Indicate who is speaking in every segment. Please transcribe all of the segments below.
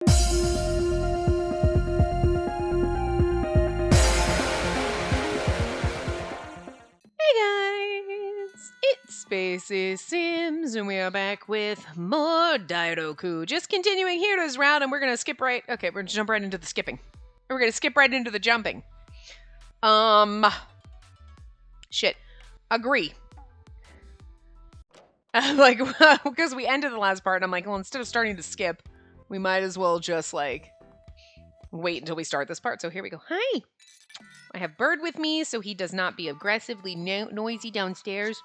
Speaker 1: Guys, it's Spacey Sims, and we are back with more Dairoku. Just continuing Hira's route, and we're gonna skip right. Okay, we're gonna jump right into the skipping. We're gonna skip right into the jumping. Shit. Agree. Like, because we ended the last part, and I'm like, well, instead of starting to skip, we might as well just like wait until we start this part. So here we go. Hi. I have Bird with me, so he does not be aggressively noisy downstairs.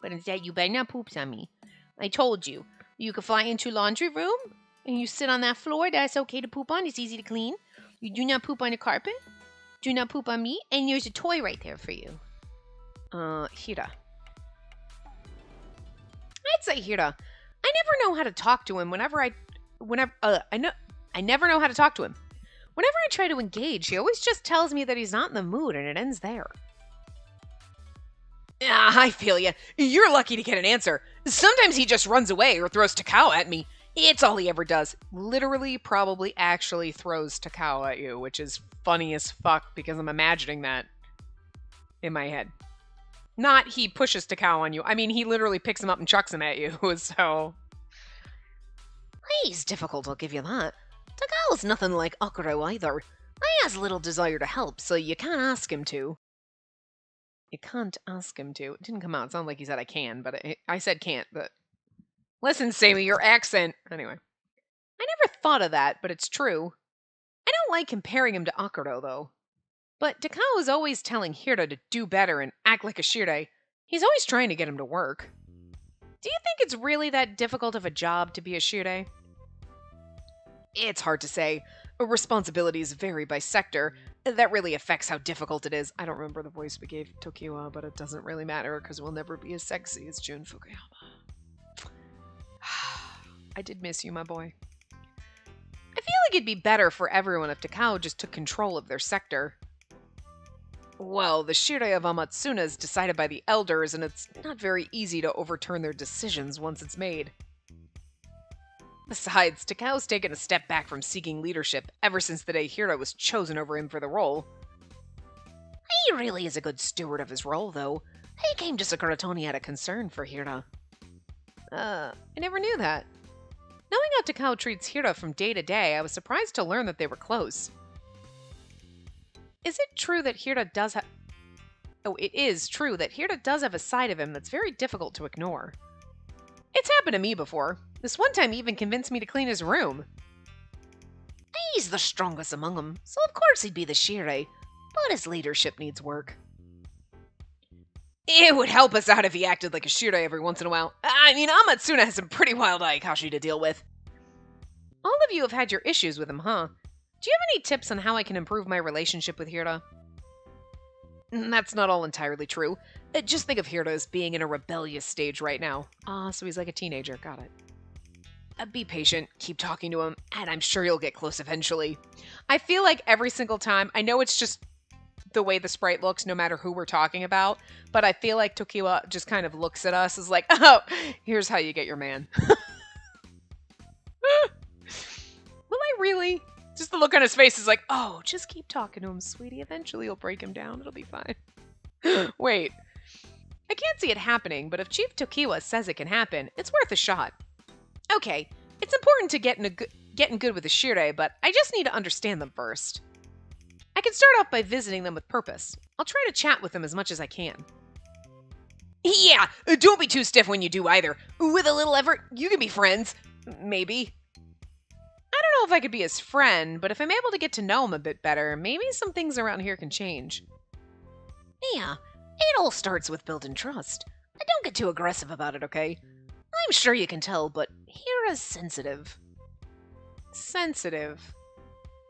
Speaker 1: But instead, you better not poops on me. I told you. You can fly into laundry room, and you sit on that floor. That's okay to poop on. It's easy to clean. You do not poop on the carpet. Do not poop on me. And there's a toy right there for you. Hira. I'd say Hira. I never know how to talk to him I never know how to talk to him. Whenever I try to engage, he always just tells me that he's not in the mood, and it ends there. I feel ya. You're lucky to get an answer. Sometimes he just runs away or throws Takao at me. It's all he ever does. Literally, probably, actually throws Takao at you, which is funny as fuck because I'm imagining that in my head. Not he pushes Takao on you. I mean, he literally picks him up and chucks him at you, so... He's difficult, I'll give you that. Takao's nothing like Akuro either. He has little desire to help, so you can't ask him to. You can't ask him to. It didn't come out. It sounded like he said I can, but I said can't, but... Listen, Sammy, your accent... Anyway. I never thought of that, but it's true. I don't like comparing him to Akuro, though. But Takao is always telling Hira to do better and act like a shirei. He's always trying to get him to work. Do you think it's really that difficult of a job to be a shirei? It's hard to say. Responsibilities vary by sector. That really affects how difficult it is. I don't remember the voice we gave Tokiwa, but it doesn't really matter because we'll never be as sexy as Jun Fukuyama. I did miss you, my boy. I feel like it'd be better for everyone if Takao just took control of their sector. Well, the shirei of Amatsuna is decided by the elders, and it's not very easy to overturn their decisions once it's made. Besides, Takao's taken a step back from seeking leadership ever since the day Hira was chosen over him for the role. He really is a good steward of his role, though. He came to Sakuratani out of concern for Hira. I never knew that. Knowing how Takao treats Hira from day to day, I was surprised to learn that they were close. Is it true that Hira does have... Oh, it is true that Hira does have a side of him that's very difficult to ignore. It's happened to me before. This one time he even convinced me to clean his room. He's the strongest among them, so of course he'd be the shirei, but his leadership needs work. It would help us out if he acted like a shirei every once in a while. I mean, Amatsuna has some pretty wild Ayakashi to deal with. All of you have had your issues with him, huh? Do you have any tips on how I can improve my relationship with Hira? That's not all entirely true. Just think of Hira as being in a rebellious stage right now. So he's like a teenager. Got it. Be patient, keep talking to him, and I'm sure you'll get close eventually. I feel like every single time, I know it's just the way the sprite looks no matter who we're talking about, but I feel like Tokiwa just kind of looks at us as like, oh, here's how you get your man. Will I really? Just the look on his face is like, oh, just keep talking to him, sweetie. Eventually you'll break him down. It'll be fine. Wait. I can't see it happening, but if Chief Tokiwa says it can happen, it's worth a shot. Okay, it's important to getting good with the shirei, but I just need to understand them first. I can start off by visiting them with purpose. I'll try to chat with them as much as I can. Yeah, don't be too stiff when you do either. With a little effort, you can be friends. Maybe. I don't know if I could be his friend, but if I'm able to get to know him a bit better, maybe some things around here can change. Yeah, it all starts with building trust. Don't get too aggressive about it, okay? I'm sure you can tell, but Hira's sensitive. Sensitive?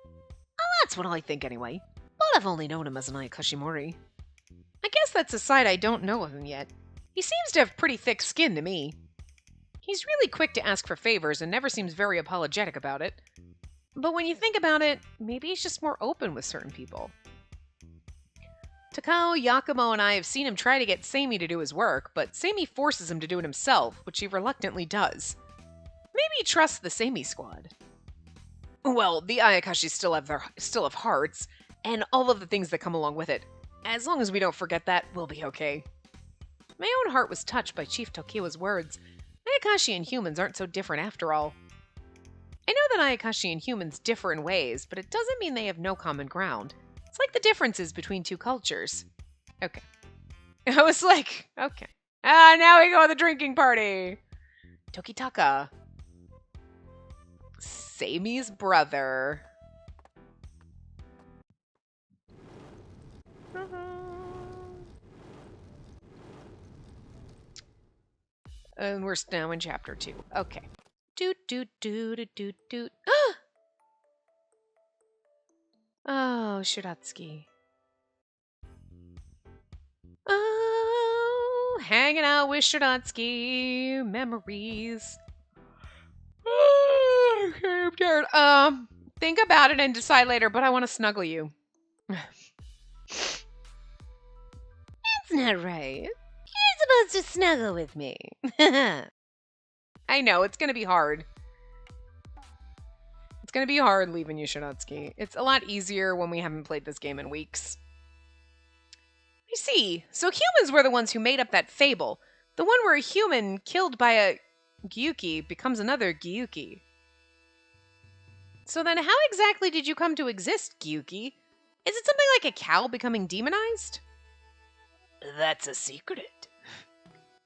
Speaker 1: Well, that's what I think anyway. But I've only known him as an Ayakashimori. I guess that's a side I don't know of him yet. He seems to have pretty thick skin to me. He's really quick to ask for favors and never seems very apologetic about it. But when you think about it, maybe he's just more open with certain people. Takao, Yakumo, and I have seen him try to get Seimi to do his work, but Seimi forces him to do it himself, which he reluctantly does. Maybe he trusts the Seimi squad. Well, the Ayakashi still have hearts, and all of the things that come along with it. As long as we don't forget that, we'll be okay. My own heart was touched by Chief Tokiwa's words. Ayakashi and humans aren't so different after all. I know that Ayakashi and humans differ in ways, but it doesn't mean they have no common ground. It's like the differences between two cultures. Okay. I was like, okay. Now we go to the drinking party. Tokitaka. Seimi's brother. And we're now in chapter 2. Okay. Doot, doot, doot, doot, doot, doot. Oh, Shiratsuki. Oh, hanging out with Shiratsuki. Memories. Oh, okay, I'm tired. Think about it and decide later, but I want to snuggle you. That's not right. You're supposed to snuggle with me. I know, it's going to be hard. It's going to be hard leaving you, Shiratsuki. It's a lot easier when we haven't played this game in weeks. I see. So humans were the ones who made up that fable. The one where a human killed by a Gyuki becomes another Gyuki. So then how exactly did you come to exist, Gyuki? Is it something like a cow becoming demonized? That's a secret.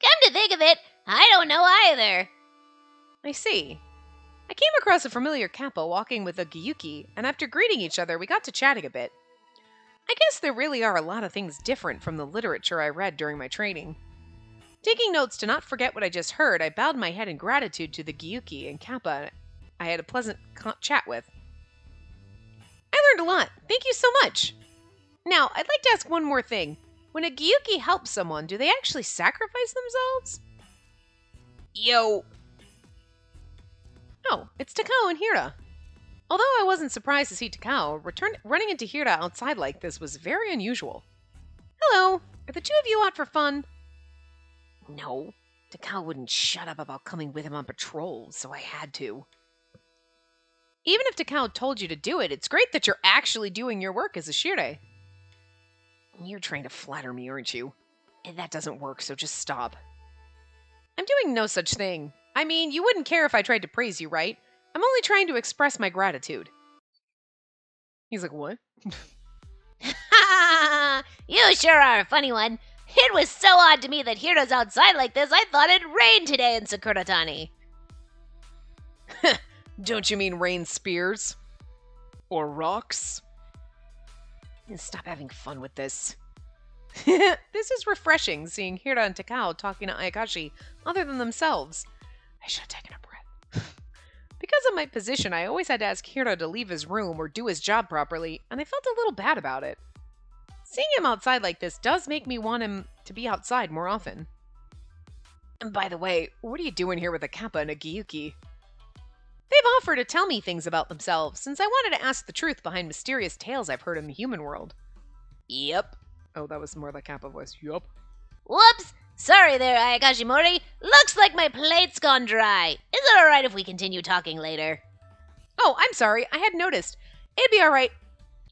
Speaker 2: Come to think of it, I don't know either.
Speaker 1: I see. I came across a familiar kappa walking with a Gyuki, and after greeting each other, we got to chatting a bit. I guess there really are a lot of things different from the literature I read during my training. Taking notes to not forget what I just heard, I bowed my head in gratitude to the Gyuki and kappa I had a pleasant chat with. I learned a lot. Thank you so much. Now, I'd like to ask one more thing. When a Gyuki helps someone, do they actually sacrifice themselves? Yo. Oh, it's Takao and Hira. Although I wasn't surprised to see Takao, running into Hira outside like this was very unusual. Hello, are the two of you out for fun? No, Takao wouldn't shut up about coming with him on patrol, so I had to. Even if Takao told you to do it, it's great that you're actually doing your work as a shire. You're trying to flatter me, aren't you? And that doesn't work, so just stop. I'm doing no such thing. I mean, you wouldn't care if I tried to praise you, right? I'm only trying to express my gratitude. He's like, what?
Speaker 2: Ha! You sure are a funny one. It was so odd to me that Hira's outside like this, I thought it rained today in Sakuratani.
Speaker 1: Don't you mean rain spears? Or rocks? Stop having fun with this. This is refreshing, seeing Hira and Takao talking to Ayakashi other than themselves. I should have taken a breath. Because of my position, I always had to ask Hira to leave his room or do his job properly, and I felt a little bad about it. Seeing him outside like this does make me want him to be outside more often. And by the way, what are you doing here with a kappa and a Gyuki? They've offered to tell me things about themselves, since I wanted to ask the truth behind mysterious tales I've heard in the human world. Yep. Oh, that was more like kappa voice. Yup.
Speaker 2: Whoops! Sorry there, Ayakashimori. Looks like my plate's gone dry. Is it alright if we continue talking later?
Speaker 1: Oh, I'm sorry. I hadn't noticed. It'd be alright.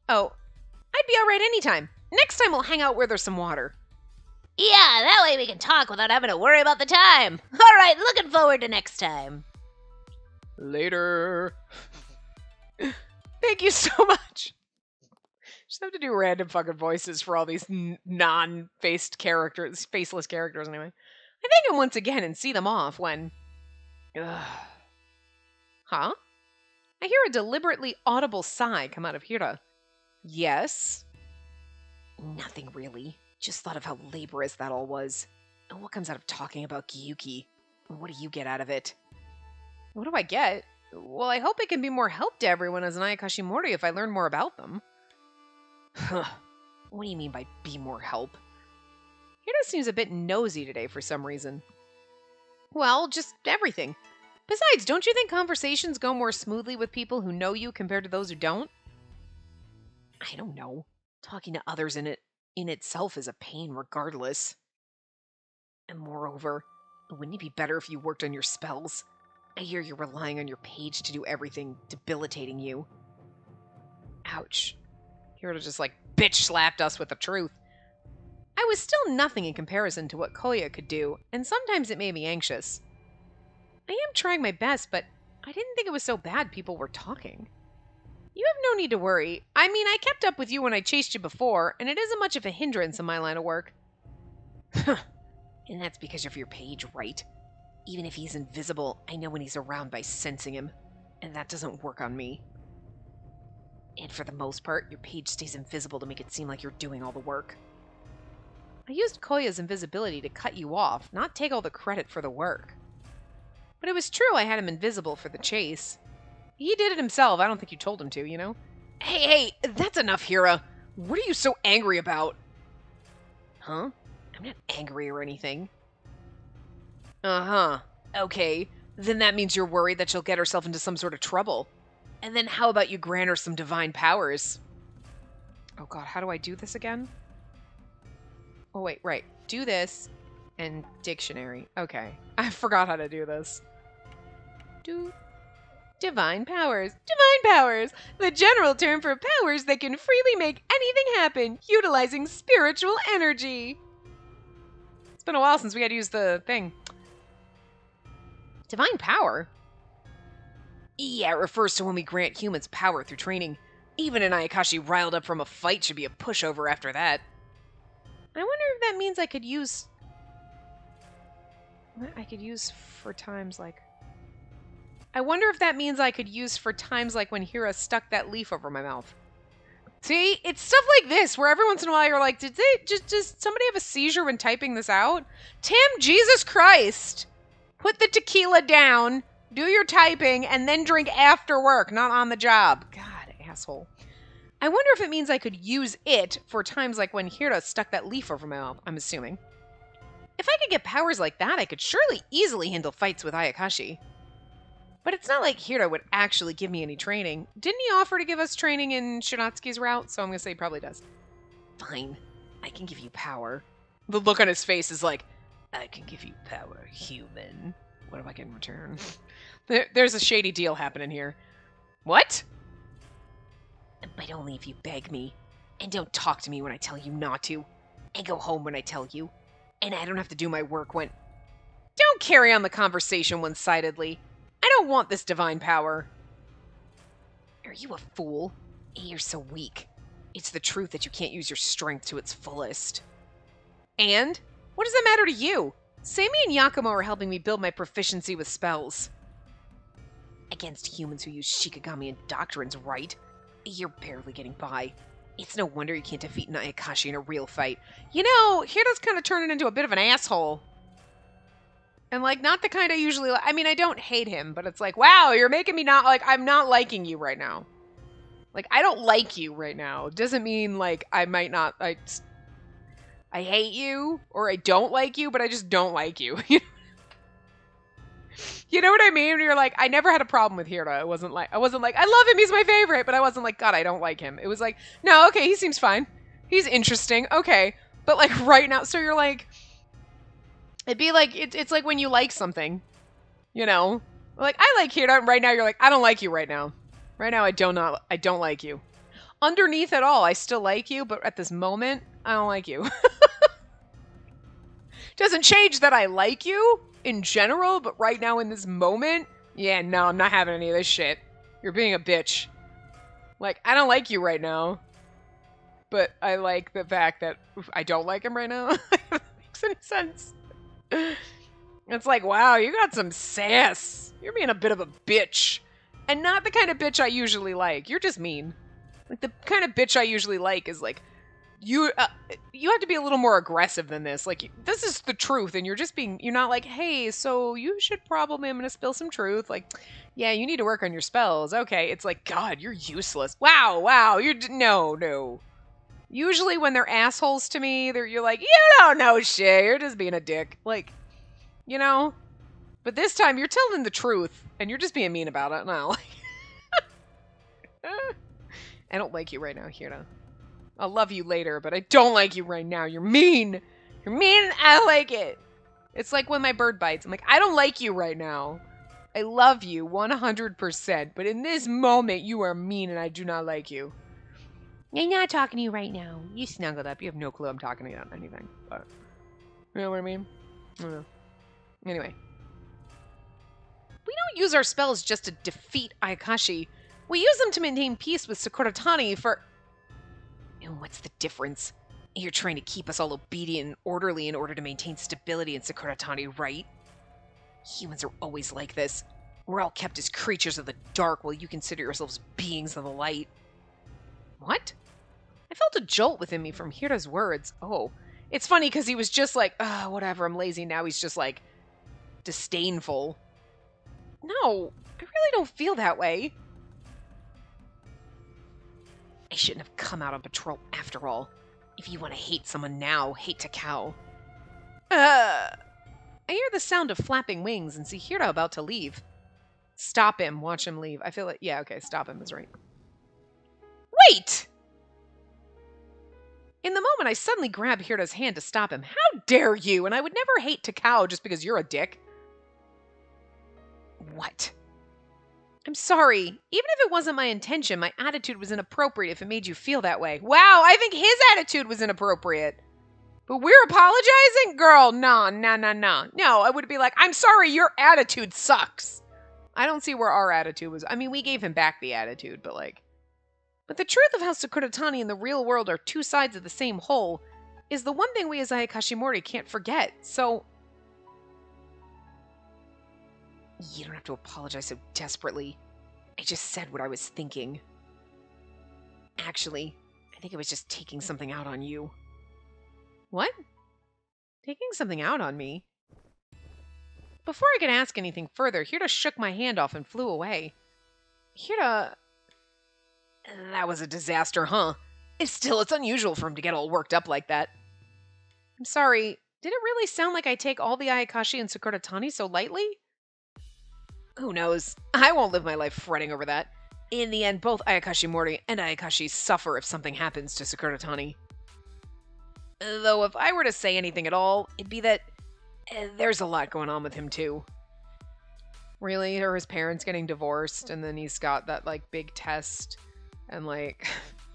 Speaker 1: Oh, I'd be alright anytime. Next time we'll hang out where there's some water.
Speaker 2: Yeah, that way we can talk without having to worry about the time. Alright, looking forward to next time.
Speaker 1: Later. Thank you so much. Just have to do random fucking voices for all these non-faced characters, faceless characters anyway. I thank them once again and see them off when... Ugh. Huh? I hear a deliberately audible sigh come out of Hira. Yes? Nothing really. Just thought of how laborious that all was. And what comes out of talking about Gyuki? What do you get out of it? What do I get? Well, I hope it can be more help to everyone as an Ayakashimori if I learn more about them. What do you mean by be more help? Hira seems a bit nosy today for some reason. Well, just everything. Besides, don't you think conversations go more smoothly with people who know you compared to those who don't? I don't know. Talking to others in itself is a pain regardless. And moreover, wouldn't it be better if you worked on your spells? I hear you're relying on your page to do everything, debilitating you. Ouch. Hira just bitch slapped us with the truth. I was still nothing in comparison to what Koya could do, and sometimes it made me anxious. I am trying my best, but I didn't think it was so bad people were talking. You have no need to worry. I mean, I kept up with you when I chased you before, and it isn't much of a hindrance in my line of work. And that's because of your page, right? Even if he's invisible, I know when he's around by sensing him, and that doesn't work on me. And for the most part, your page stays invisible to make it seem like you're doing all the work. I used Koya's invisibility to cut you off, not take all the credit for the work. But it was true I had him invisible for the chase. He did it himself. I don't think you told him to, you know? Hey, that's enough, Hira. What are you so angry about? Huh? I'm not angry or anything. Uh-huh. Okay. Then that means you're worried that she'll get herself into some sort of trouble. And then how about you grant her some divine powers? Oh god, how do I do this again? Oh wait, right. Do this and dictionary. Okay. I forgot how to do this. Divine powers. Divine powers! The general term for powers that can freely make anything happen, utilizing spiritual energy. It's been a while since we had to use the thing. Divine power? Yeah, it refers to when we grant humans power through training. Even an Ayakashi riled up from a fight should be a pushover after that. I wonder if that means I could use... What I could use for times like... I wonder if that means I could use for times like when Hira stuck that leaf over my mouth. See? It's stuff like this where every once in a while you're like, did somebody have a seizure when typing this out? Tim, Jesus Christ! Put the tequila down, do your typing, and then drink after work, not on the job. God, asshole. I wonder if it means I could use it for times like when Hira stuck that leaf over my mouth, I'm assuming. If I could get powers like that, I could surely easily handle fights with Ayakashi. But it's not like Hira would actually give me any training. Didn't he offer to give us training in Shinatsuki's route? So I'm going to say he probably does. Fine. I can give you power. The look on his face is like, I can give you power, human. What do I get in return? There's a shady deal happening here. What? But only if you beg me. And don't talk to me when I tell you not to. And go home when I tell you. And I don't have to do my work when... Don't carry on the conversation one-sidedly. I don't want this divine power. Are you a fool? You're so weak. It's the truth that you can't use your strength to its fullest. And? What does that matter to you? Sammy and Yakumo are helping me build my proficiency with spells. Against humans who use Shikigami and doctrines, right? You're barely getting by. It's no wonder you can't defeat an Ayakashi in a real fight. You know, Hira's kind of turning into a bit of an asshole. And, not the kind I usually like. I mean, I don't hate him, but it's like, wow, you're making me not, I'm not liking you right now. I don't like you right now. Doesn't mean, I might not, I hate you, or I don't like you, but I just don't like you. You know what I mean? You're like, I never had a problem with Hira. I wasn't like, I love him, he's my favorite, but I wasn't like, God, I don't like him. It was like, no, okay, he seems fine. He's interesting, okay. But, right now, so you're like... It'd be like, it's like when you like something, you know? I like Hira, and right now you're like, I don't like you right now. Right now, I don't like you. Underneath it all, I still like you, but at this moment, I don't like you. Doesn't change that I like you in general, but right now in this moment, yeah, no, I'm not having any of this shit. You're being a bitch. I don't like you right now. But I like the fact that I don't like him right now. If that makes any sense. It's like, wow, you got some sass. You're being a bit of a bitch. And not the kind of bitch I usually like. You're just mean. The kind of bitch I usually like is you have to be a little more aggressive than this. This is the truth, and you're not like, hey, so you should probably, I'm gonna spill some truth. Yeah, you need to work on your spells. Okay, it's like, God, you're useless. Wow, no. Usually when they're assholes to me, you're like, you don't know shit, you're just being a dick. You know? But this time, you're telling the truth, and you're just being mean about it, and I don't like I don't like you right now, Hira. I'll love you later, but I don't like you right now. You're mean. You're mean, I don't like it. It's like when my bird bites. I'm like, I don't like you right now. I love you 100%, but in this moment, you are mean and I do not like you. I'm not talking to you right now. You snuggled up. You have no clue I'm talking to you about anything. But, you know what I mean? I don't know. Anyway. We don't use our spells just to defeat Ayakashi. We use them to maintain peace with Sakuratani for... And what's the difference? You're trying to keep us all obedient and orderly in order to maintain stability in Sakuratani, right? Humans are always like this. We're all kept as creatures of the dark while you consider yourselves beings of the light. What? I felt a jolt within me from Hira's words. Oh, it's funny because he was just like, whatever, I'm lazy. Now he's just like disdainful. No, I really don't feel that way. I shouldn't have come out on patrol after all. If you want to hate someone now, hate Takao. I hear the sound of flapping wings and see Hira about to leave. Stop him. Watch him leave. I feel like, yeah, okay, stop him is right. Wait! In the moment, I suddenly grab Hira's hand to stop him. How dare you? And I would never hate Takao just because you're a dick. What? I'm sorry. Even if it wasn't my intention, my attitude was inappropriate if it made you feel that way. Wow, I think his attitude was inappropriate. But we're apologizing? Girl, no. No, I would be like, I'm sorry, your attitude sucks. I don't see where our attitude was. I mean, we gave him back the attitude, but like... But the truth of how Sakuratani and the real world are two sides of the same whole is the one thing we as Ayakashimori can't forget, so... You don't have to apologize so desperately. I just said what I was thinking. Actually, I think I was just taking something out on you. What? Taking something out on me? Before I could ask anything further, Hira shook my hand off and flew away. Hira... That was a disaster, huh? It's unusual for him to get all worked up like that. I'm sorry, did it really sound like I take all the Ayakashi and Sakuratani so lightly? Who knows? I won't live my life fretting over that. In the end, both Ayakashimori and Ayakashi suffer if something happens to Sakuratani. Though if I were to say anything at all, it'd be that there's a lot going on with him too. Really? Or his parents getting divorced, and then he's got that like big test, and like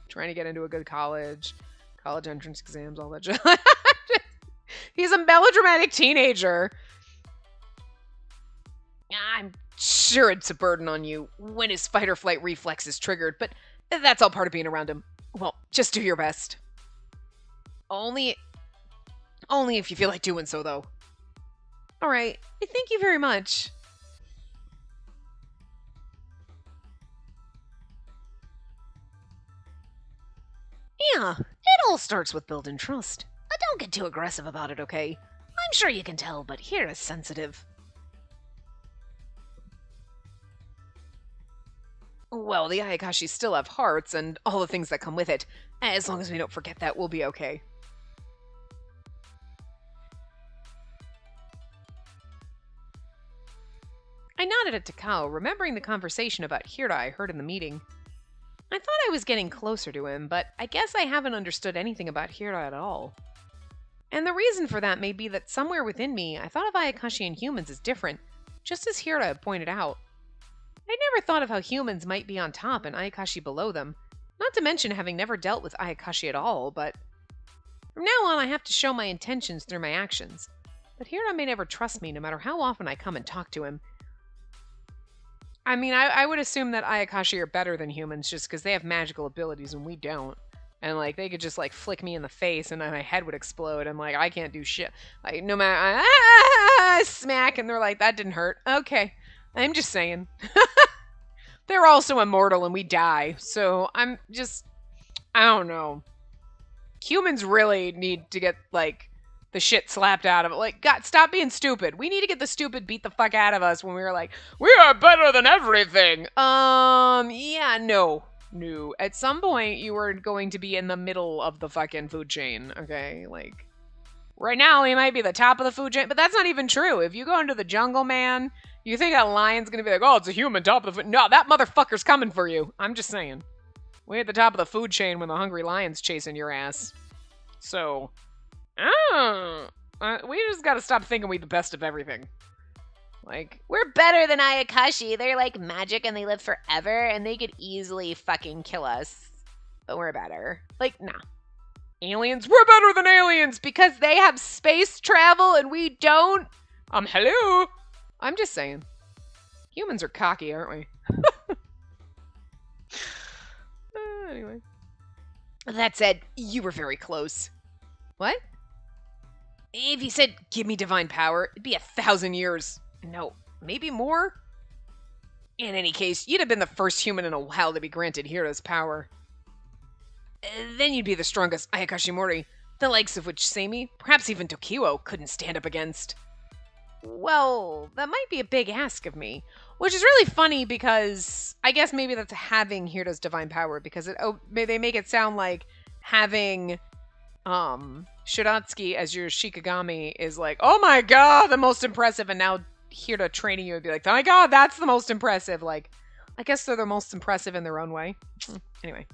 Speaker 1: trying to get into a good college entrance exams, all that shit. He's a melodramatic teenager. I'm sure it's a burden on you when his fight or flight reflex is triggered, but that's all part of being around him. Well, just do your best. Only if you feel like doing so, though. Alright, thank you very much. Yeah, it all starts with building trust. Don't get too aggressive about it, okay? I'm sure you can tell, but Hira's sensitive. Well, the Ayakashi still have hearts and all the things that come with it. As long as we don't forget that, we'll be okay. I nodded at Takao, remembering the conversation about Hira I heard in the meeting. I thought I was getting closer to him, but I guess I haven't understood anything about Hira at all. And the reason for that may be that somewhere within me, I thought of Ayakashi and humans as different, just as Hira had pointed out. I never thought of how humans might be on top and Ayakashi below them, not to mention having never dealt with Ayakashi at all, but... From now on, I have to show my intentions through my actions. But Hira may never trust me, no matter how often I come and talk to him. I mean, I would assume that Ayakashi are better than humans just because they have magical abilities and we don't. And, like, they could just, like, flick me in the face and then my head would explode and, like, I can't do shit. Like, no matter... smack, and they're like, that didn't hurt. Okay. I'm just saying. They're also immortal and we die. So, I'm just... I don't know. Humans really need to get, like... the shit slapped out of it. Like, God, stop being stupid. We need to get the stupid beat the fuck out of us when we were like, we are better than everything. Yeah, no. At some point, you are going to be in the middle of the fucking food chain, okay? Like, right now, we might be the top of the food chain, but that's not even true. If you go into the jungle, man, you think that lion's gonna be like, oh, it's a human top of the food. No, that motherfucker's coming for you. I'm just saying. We're at the top of the food chain when the hungry lion's chasing your ass. So... we just gotta stop thinking we the best of everything. Like,
Speaker 2: We're better than Ayakashi. They're like magic and they live forever and they could easily fucking kill us. But we're better.
Speaker 1: like, nah. Aliens, we're better than aliens because they have space travel and we don't. Hello? I'm just saying. Humans are cocky, aren't we? Anyway. That said, you were very close. What? If you said, give me divine power, it'd be 1,000 years. No, maybe more? In any case, you'd have been the first human in a while to be granted Hira's power. Then you'd be the strongest Ayakashimori, the likes of which Seimi, perhaps even Tokiwo, couldn't stand up against. Well, that might be a big ask of me. Which is really funny because I guess maybe that's having Hira's divine power because they make it sound like having Shiratsuki as your Shikigami is like, oh my god, the most impressive, and now Hira training you would be like, oh my god, that's the most impressive. Like, I guess they're the most impressive in their own way. Anyway.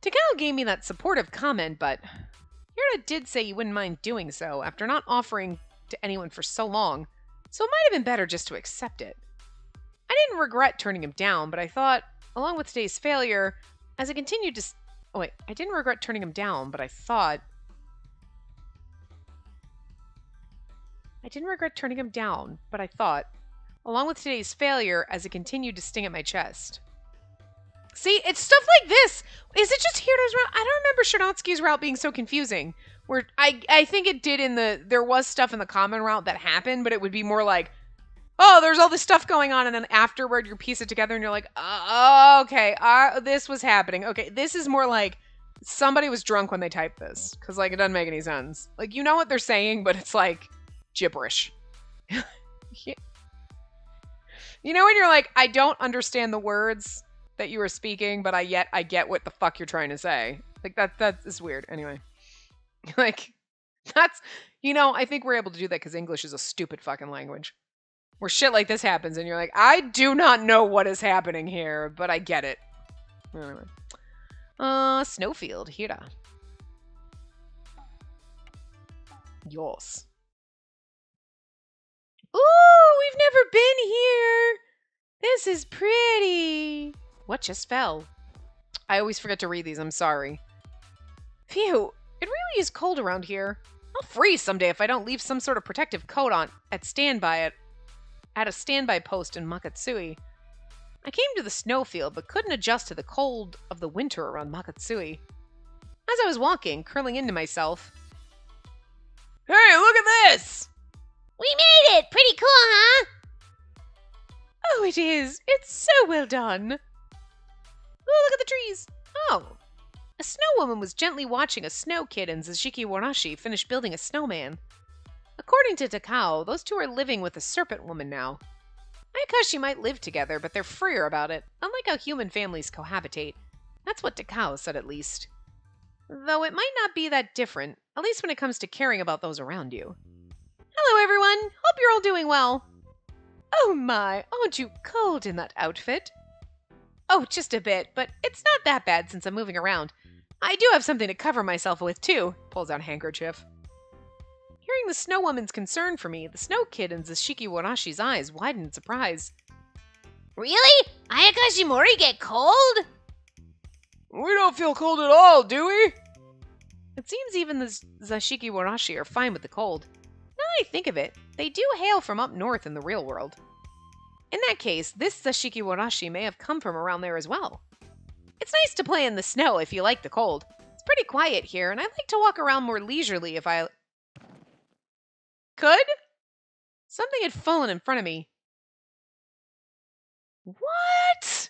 Speaker 1: Takao gave me that supportive comment, but Hira did say you wouldn't mind doing so after not offering to anyone for so long, so it might have been better just to accept it. I didn't regret turning him down, but I thought, along with today's failure, as I continued to... Oh wait, I didn't regret turning him down, but I thought... along with today's failure, as it continued to sting at my chest. See, it's stuff like this. Is it just Hira's route? I don't remember Shiratsuki's route being so confusing. Where I think it did there was stuff in the common route that happened, but it would be more like, oh, there's all this stuff going on, and then afterward you piece it together and you're like, oh, okay, this was happening. Okay, this is more like somebody was drunk when they typed this, because like it doesn't make any sense. Like, you know what they're saying, but it's like gibberish. You know when you're like, I don't understand the words that you were speaking, but I get what the fuck you're trying to say. Like that is weird. Anyway. Like, that's, I think we're able to do that because English is a stupid fucking language. Where shit like this happens and you're like, I do not know what is happening here, but I get it. Anyway. Snowfield, Hira. Yos. Ooh, we've never been here. This is pretty. What just fell? I always forget to read these, I'm sorry. Phew. It really is cold around here. I'll freeze someday if I don't leave some sort of protective coat on at a standby post in Makatsui. I came to the snowfield but couldn't adjust to the cold of the winter around Makatsui. As I was walking, curling into myself. Hey, look at this!
Speaker 2: We made it! Pretty cool, huh?
Speaker 1: Oh, it is. It's so well done. Oh, look at the trees. Oh. A snow woman was gently watching a snow kid and Zashiki Warashi finish building a snowman. According to Takao, those two are living with a serpent woman now. Ayakashi might live together, but they're freer about it, unlike how human families cohabitate. That's what Takao said, at least. Though it might not be that different, at least when it comes to caring about those around you. Hello, everyone. Hope you're all doing well. Oh my, aren't you cold in that outfit? Oh, just a bit, but it's not that bad since I'm moving around. I do have something to cover myself with, too. Pulls out handkerchief. Hearing the snow woman's concern for me, the snow kid in Zashiki Warashi's eyes widened in surprise.
Speaker 2: Really? Ayakashimori get cold?
Speaker 1: We don't feel cold at all, do we? It seems even the Zashiki Warashi are fine with the cold. Now that I think of it, they do hail from up north in the real world. In that case, this Zashiki Warashi may have come from around there as well. It's nice to play in the snow if you like the cold. It's pretty quiet here, and I like to walk around more leisurely if I could? Something had fallen in front of me. What?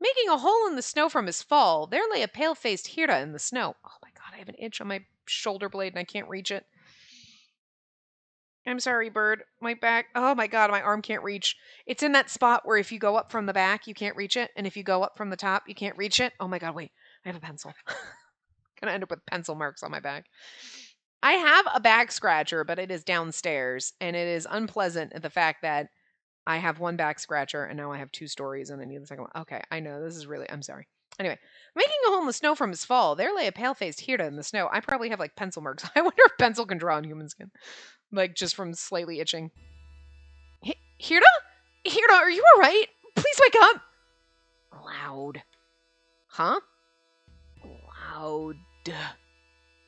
Speaker 1: Making a hole in the snow from his fall, there lay a pale-faced Hira in the snow. Oh my god, I have an itch on my shoulder blade and I can't reach it. I'm sorry, bird. My back. Oh my god, my arm can't reach. It's in that spot where if you go up from the back, you can't reach it. And if you go up from the top, you can't reach it. Oh my god, wait. I have a pencil. Gonna end up with pencil marks on my back. I have a back scratcher, but it is downstairs. And it is unpleasant the fact that I have one back scratcher and now I have two stories and I need the second one. Okay, I know. This is really... I'm sorry. Anyway, making a hole in the snow from his fall, there lay a pale-faced Hira in the snow. I probably have like pencil marks. I wonder if pencil can draw on human skin. Like, just from slightly itching. Hira? Hira, are you alright? Please wake up! Loud. Huh? Loud.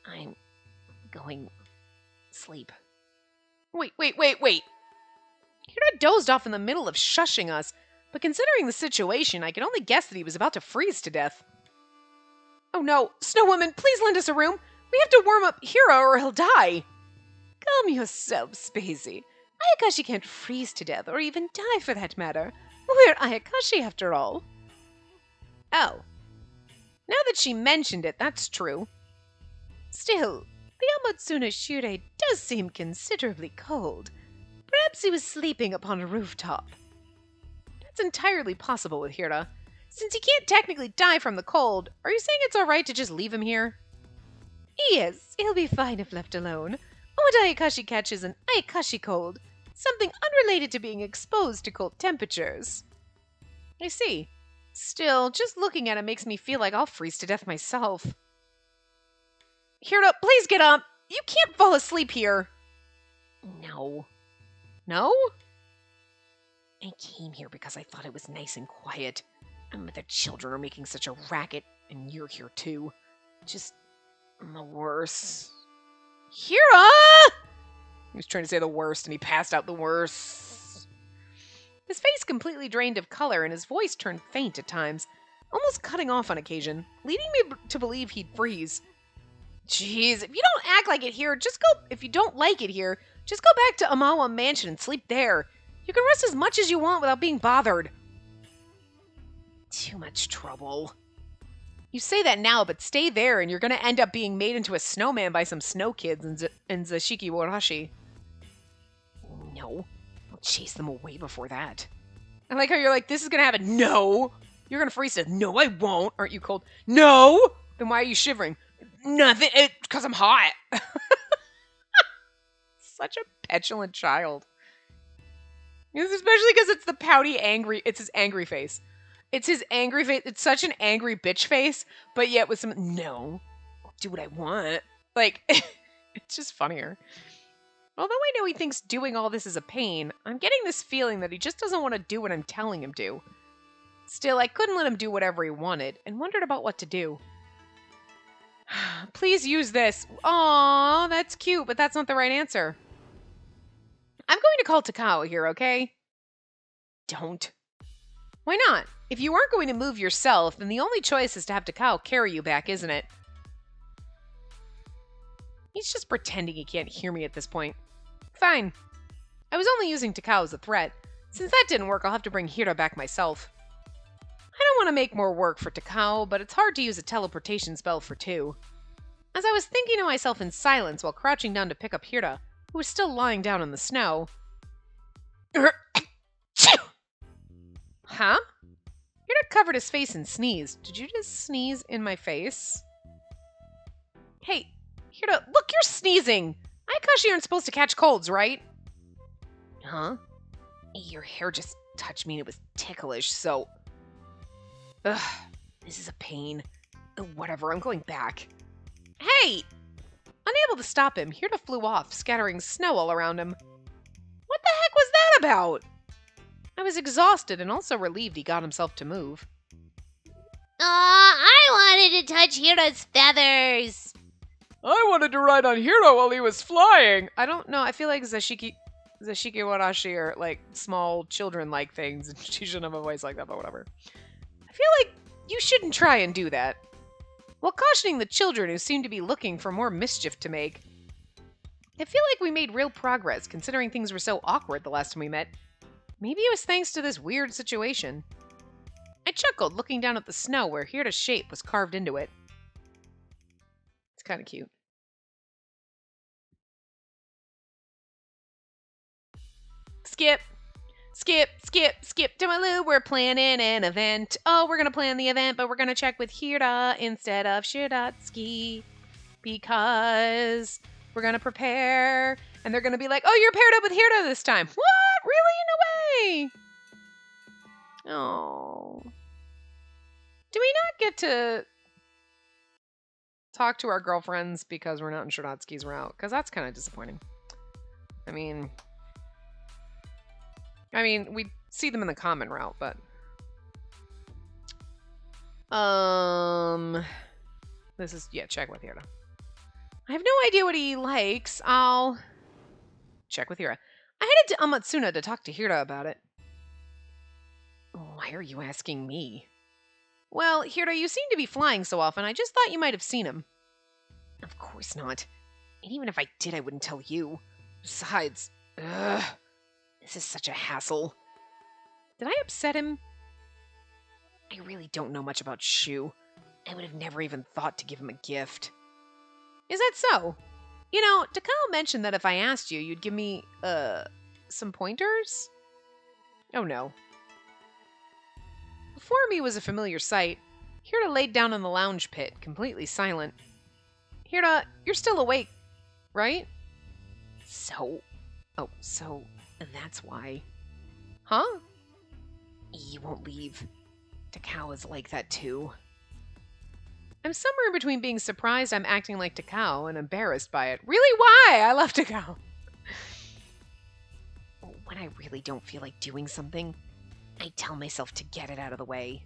Speaker 1: I'm going sleep. Wait. Hira dozed off in the middle of shushing us, but considering the situation, I could only guess that he was about to freeze to death. Oh no, Snow Woman, please lend us a room. We have to warm up Hira or he'll die. Calm yourself, Spacey. Ayakashi can't freeze to death, or even die for that matter. We're Ayakashi after all. Oh. Now that she mentioned it, that's true. Still, the Amatsuna Shirei does seem considerably cold. Perhaps he was sleeping upon a rooftop. That's entirely possible with Hira. Since he can't technically die from the cold, are you saying it's alright to just leave him here? Yes, he'll be fine if left alone. What Ayakashi catches an Ayakashi cold, something unrelated to being exposed to cold temperatures. I see. Still, just looking at him makes me feel like I'll freeze to death myself. Hira, please get up! You can't fall asleep here! No. No? I came here because I thought it was nice and quiet. And the children are making such a racket, and you're here too. Just the worst. Hira! He was trying to say the worst, and he passed out the worst. His face completely drained of color, and his voice turned faint at times, almost cutting off on occasion, leading me to believe he'd freeze. Jeez, if you don't act like it here, if you don't like it here, just go back to Amawa Mansion and sleep there. You can rest as much as you want without being bothered. Too much trouble. You say that now, but stay there and you're gonna end up being made into a snowman by some snow kids in Zashiki Warashi. No. I'll chase them away before that. I like how you're like, this is gonna happen. No! You're gonna freeze it. No, I won't. Aren't you cold? No! Then why are you shivering? Nothing. Because I'm hot. Such a petulant child. Especially because it's the pouty, angry. It's his angry face. It's his angry face. It's such an angry bitch face, but yet with some, no, I'll do what I want. Like, it's just funnier. Although I know he thinks doing all this is a pain, I'm getting this feeling that he just doesn't want to do what I'm telling him to. Still, I couldn't let him do whatever he wanted, and wondered about what to do. Please use this. Aww, that's cute, but that's not the right answer. I'm going to call Takao here, okay? Don't. Why not? If you aren't going to move yourself, then the only choice is to have Takao carry you back, isn't it? He's just pretending he can't hear me at this point. Fine. I was only using Takao as a threat. Since that didn't work, I'll have to bring Hira back myself. I don't want to make more work for Takao, but it's hard to use a teleportation spell for two. As I was thinking to myself in silence while crouching down to pick up Hira, who was still lying down in the snow. Huh? Hira covered his face and sneezed. Did you just sneeze in my face? Hey, Hira, look, you're sneezing! Ayakashi aren't supposed to catch colds, right? Huh? Your hair just touched me and it was ticklish, so... Ugh, this is a pain. Whatever, I'm going back. Hey! Unable to stop him, Hira flew off, scattering snow all around him. What the heck was that about? I was exhausted and also relieved he got himself to move.
Speaker 2: I wanted to touch Hira's feathers.
Speaker 1: I wanted to ride on Hira while he was flying. I don't know. I feel like Zashiki Warashi are like small children-like things. And she shouldn't have a voice like that, but whatever. I feel like you shouldn't try and do that. While cautioning the children who seemed to be looking for more mischief to make. I feel like we made real progress considering things were so awkward the last time we met. Maybe it was thanks to this weird situation. I chuckled, looking down at the snow where Hira's shape was carved into it. It's kind of cute. Skip to my loo. We're planning an event. Oh, we're going to plan the event, but we're going to check with Hira instead of Shiratsuki. Because we're going to prepare. And they're going to be like, oh, you're paired up with Hira this time. What? Really? No way. Oh. Do we not get to talk to our girlfriends because we're not in Shiratsuki's route? Because that's kind of disappointing. I mean... I mean, we see them in the common route, but... This is... Yeah, check with Hira. I have no idea what he likes. I'll... Check with Hira. I headed to Amatsuna to talk to Hira about it. Why are you asking me? Well, Hira, you seem to be flying so often, I just thought you might have seen him. Of course not. And even if I did, I wouldn't tell you. Besides, this is such a hassle. Did I upset him? I really don't know much about Shu. I would have never even thought to give him a gift. Is that so? You know, Takao mentioned that if I asked you, you'd give me, some pointers? Oh no. Before me was a familiar sight. Hira laid down in the lounge pit, completely silent. Hira, you're still awake, right? So that's why. Huh? You won't leave. Takao is like that too. I'm somewhere in between being surprised I'm acting like Takao and embarrassed by it. Really, why? I love Takao. When I really don't feel like doing something, I tell myself to get it out of the way.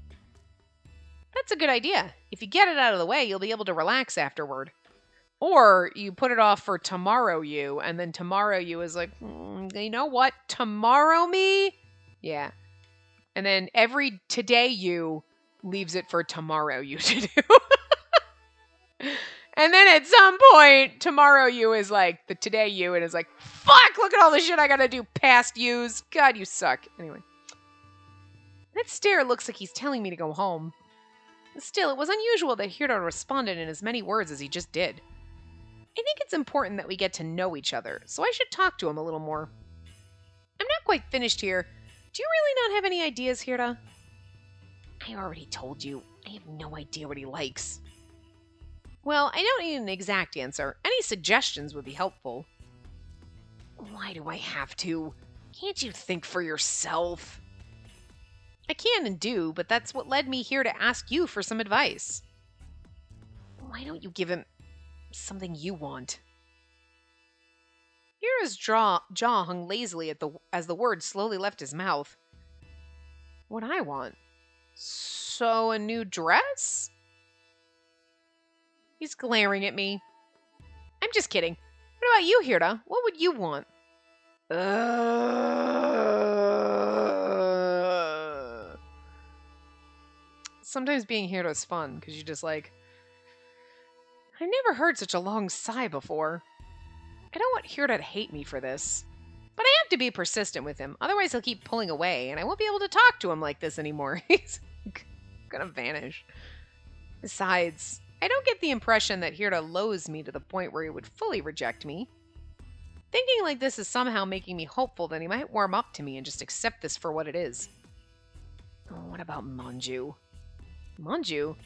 Speaker 1: That's a good idea. If you get it out of the way, you'll be able to relax afterward. Or you put it off for tomorrow you, and then tomorrow you is like, you know what? Tomorrow me? Yeah. And then every today you leaves it for tomorrow you to do. And then at some point, tomorrow you is like the today you, and is like, fuck, look at all the shit I gotta do past yous. God, you suck. Anyway. That stare looks like he's telling me to go home. Still, it was unusual that Hiro responded in as many words as he just did. I think it's important that we get to know each other, so I should talk to him a little more. I'm not quite finished here. Do you really not have any ideas, Hira? I already told you. I have no idea what he likes. Well, I don't need an exact answer. Any suggestions would be helpful. Why do I have to? Can't you think for yourself? I can and do, but that's what led me here to ask you for some advice. Why don't you give him something you want? Hira's jaw hung lazily as the words slowly left his mouth. What I want? So, a new dress? He's glaring at me. I'm just kidding. What about you, Hira? What would you want? Sometimes being Hira is fun, because you just like... I've never heard such a long sigh before. I don't want Hira to hate me for this. But I have to be persistent with him, otherwise he'll keep pulling away, and I won't be able to talk to him like this anymore. He's gonna vanish. Besides, I don't get the impression that Hira loathes me to the point where he would fully reject me. Thinking like this is somehow making me hopeful that he might warm up to me and just accept this for what it is. Oh, what about Manju? Manju?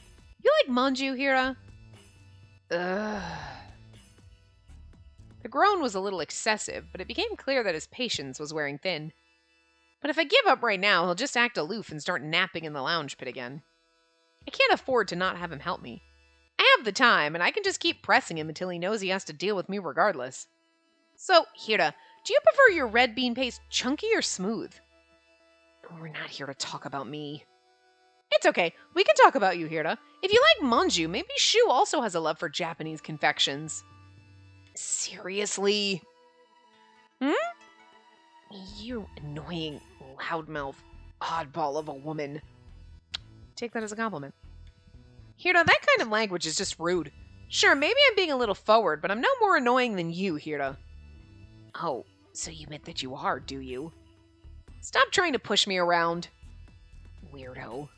Speaker 1: You like Manju, Hira? Ugh. The groan was a little excessive, but it became clear that his patience was wearing thin. But if I give up right now, he'll just act aloof and start napping in the lounge pit again. I can't afford to not have him help me. I have the time, and I can just keep pressing him until he knows he has to deal with me regardless. So, Hira, do you prefer your red bean paste chunky or smooth? We're not here to talk about me. It's okay. We can talk about you, Hira. If you like Manju, maybe Shu also has a love for Japanese confections. Seriously? You annoying, loudmouth, oddball of a woman. Take that as a compliment. Hira, that kind of language is just rude. Sure, maybe I'm being a little forward, but I'm no more annoying than you, Hira. Oh, so you admit that you are, do you? Stop trying to push me around. Weirdo.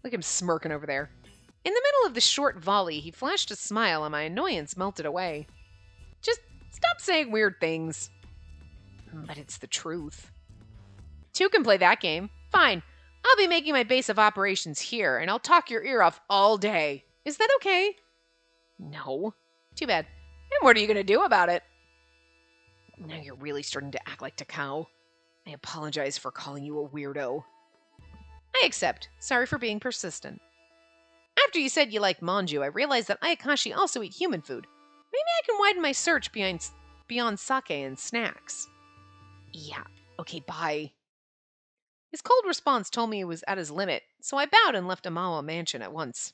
Speaker 1: Look at him smirking over there. In the middle of the short volley, he flashed a smile and my annoyance melted away. Just stop saying weird things. But it's the truth. Two can play that game. Fine. I'll be making my base of operations here, and I'll talk your ear off all day. Is that okay? No. Too bad. And what are you going to do about it? Now you're really starting to act like Takao. I apologize for calling you a weirdo. I accept. Sorry for being persistent. After you said you like Manju, I realized that Ayakashi also eat human food. Maybe I can widen my search beyond sake and snacks. Yeah, okay, bye. His cold response told me he was at his limit, so I bowed and left Amawa Mansion at once.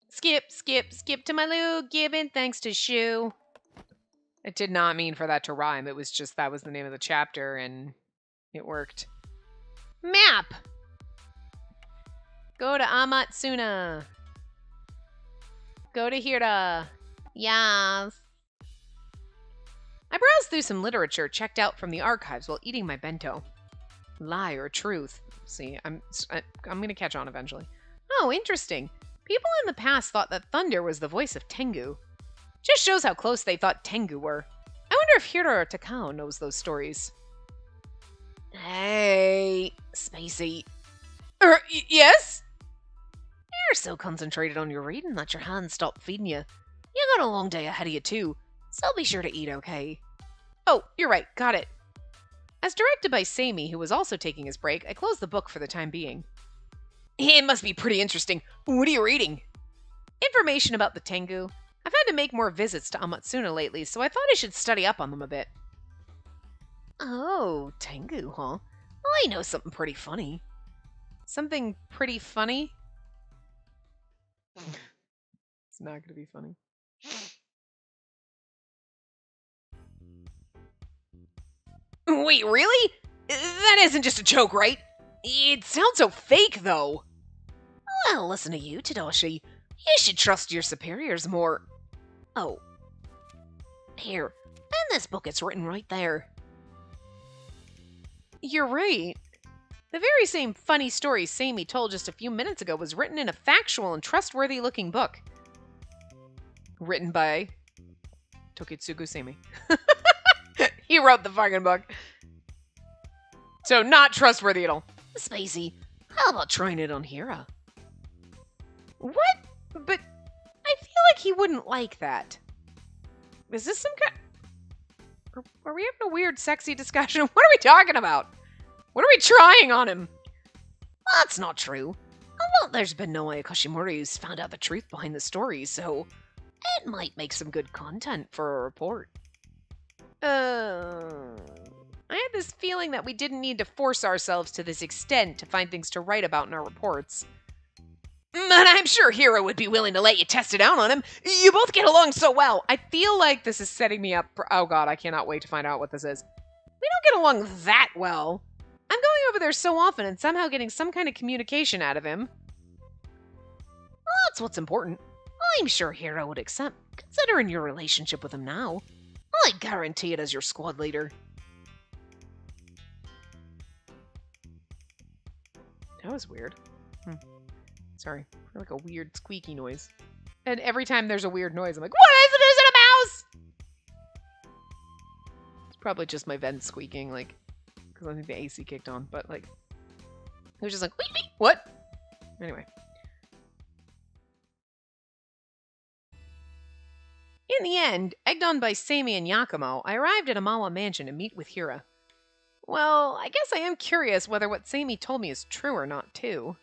Speaker 1: Skip, skip, skip to my loo, giving thanks to Shu. It did not mean for that to rhyme. It was just that was the name of the chapter, and it worked. Map! Go to Amatsuna. Go to Hira. Yes. I browsed through some literature checked out from the archives while eating my bento. Lie or truth? See, I'm going to catch on eventually. Oh, interesting. People in the past thought that thunder was the voice of Tengu. Just shows how close they thought Tengu were. I wonder if Hira or Takao knows those stories. Hey, Spacey. Yes? You're so concentrated on your reading that your hands stop feeding you. You got a long day ahead of you too, so be sure to eat, okay? Oh, you're right, got it. As directed by Seimi, who was also taking his break, I closed the book for the time being. It must be pretty interesting. What are you reading? Information about the Tengu. I've had to make more visits to Amatsuna lately, so I thought I should study up on them a bit. Oh, Tengu, huh? I know something pretty funny. Something pretty funny? It's not going to be funny. Wait, really? That isn't just a joke, right? It sounds so fake, though. Well, listen to you, Tadashi. You should trust your superiors more. Oh. Here, in this book it's written right there. You're right. The very same funny story Seimi told just a few minutes ago was written in a factual and trustworthy-looking book. Written by Tokitsugu Seimi. He wrote the fucking book. So not trustworthy at all. Spacey, how about trying it on Hira? What? But I feel like he wouldn't like that. Is this some kind... Are we having a weird sexy discussion? What are we talking about? What are we trying on him? That's not true. Well, there's been no Ayakashimori who's found out the truth behind the story, so it might make some good content for a report. I had this feeling that we didn't need to force ourselves to this extent to find things to write about in our reports. But I'm sure Hira would be willing to let you test it out on him. You both get along so well. I feel like this is setting me up for... Oh god, I cannot wait to find out what this is. We don't get along that well. I'm going over there so often and somehow getting some kind of communication out of him. Well, that's what's important. I'm sure Hira would accept, considering your relationship with him now. I guarantee it as your squad leader. That was weird. Sorry, for like a weird squeaky noise. And every time there's a weird noise, I'm like, what is it? Is it a mouse? It's probably just my vents squeaking, like, because I think the AC kicked on, but like, it was just like, wait, what? Anyway. In the end, egged on by Seimi and Yakumo, I arrived at Amawa Mansion to meet with Hira. Well, I guess I am curious whether what Seimi told me is true or not, too.